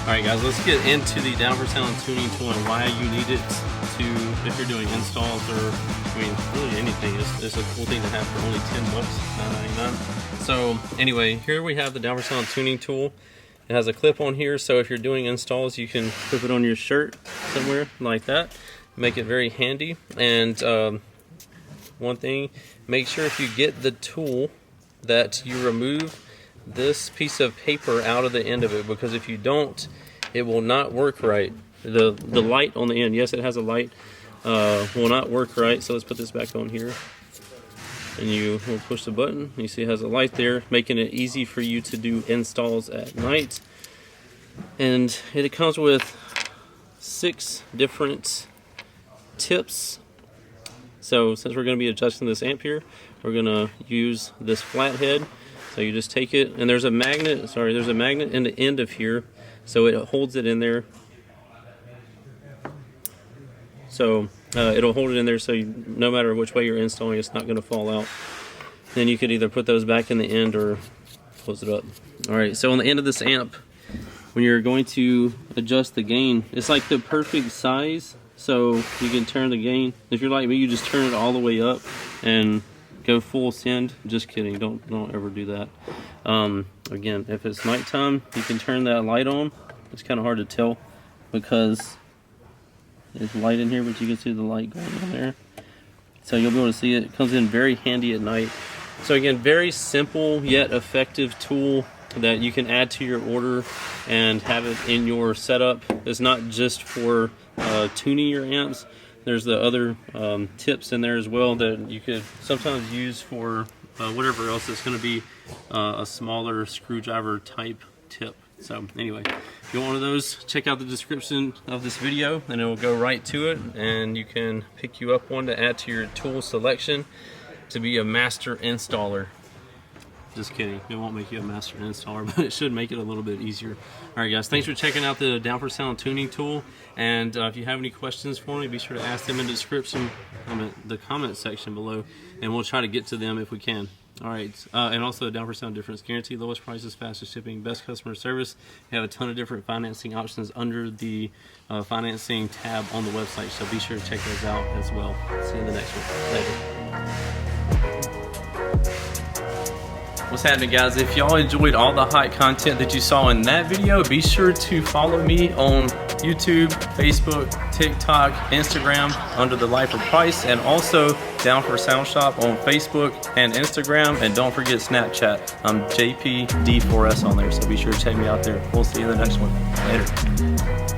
Alright guys, let's get into the down for sound tuning tool and why you need it to, if you're doing installs or, I mean, really anything. It's a cool thing to have for only $10, $9.99. So anyway, here we have the down for sound tuning tool. It has a clip on here, so if you're doing installs, you can clip it on your shirt somewhere like that. Make it very handy. And one thing, make sure if you get the tool that you remove this piece of paper out of the end of it, because if you don't, it will not work right. The light on the end, yes, it has a light, will not work right. So let's put this back on here, and you will push the button. You see it has a light there, making it easy for you to do installs at night. And it comes with 6 different tips. So since we're going to be adjusting this amp here, we're going to use this flathead. So you just take it, and there's a magnet, there's a magnet in the end of here, so it holds it in there. So it'll hold it in there, so no matter which way you're installing, it's not going to fall out. Then you could either put those back in the end or close it up. Alright, so on the end of this amp, when you're going to adjust the gain, it's like the perfect size, so you can turn the gain. If you're like me, you just turn it all the way up and go full send. Just kidding, don't ever do that. Again, if it's nighttime, you can turn that light on. It's kind of hard to tell because there's light in here, but you can see the light going on there, so you'll be able to see it. It comes in very handy at night. So again, very simple yet effective tool that you can add to your order and have it in your setup. It's not just for tuning your amps. There's the other tips in there as well that you could sometimes use for whatever else. It's going to be a smaller screwdriver type tip. So anyway, if you want one of those, check out the description of this video and it will go right to it, and you can pick you up one to add to your tool selection to be a master installer. Just kidding, it won't make you a master installer, but it should make it a little bit easier. Alright guys, thanks for checking out the down for sound tuning tool, and if you have any questions for me, be sure to ask them in the description, the comment section below, and we'll try to get to them if we can. Alright, and also the down for sound difference guarantee, lowest prices, fastest shipping, best customer service. We have a ton of different financing options under the financing tab on the website, so be sure to check those out as well. See you in the next one. Later. What's happening guys? If y'all enjoyed all the hot content that you saw in that video, be sure to follow me on YouTube, Facebook, TikTok, Instagram under the Lifer Price, and also Down for Sound Shop on Facebook and Instagram, and don't forget Snapchat. I'm JP D4S on there, so be sure to check me out there. We'll see you in the next one. Later.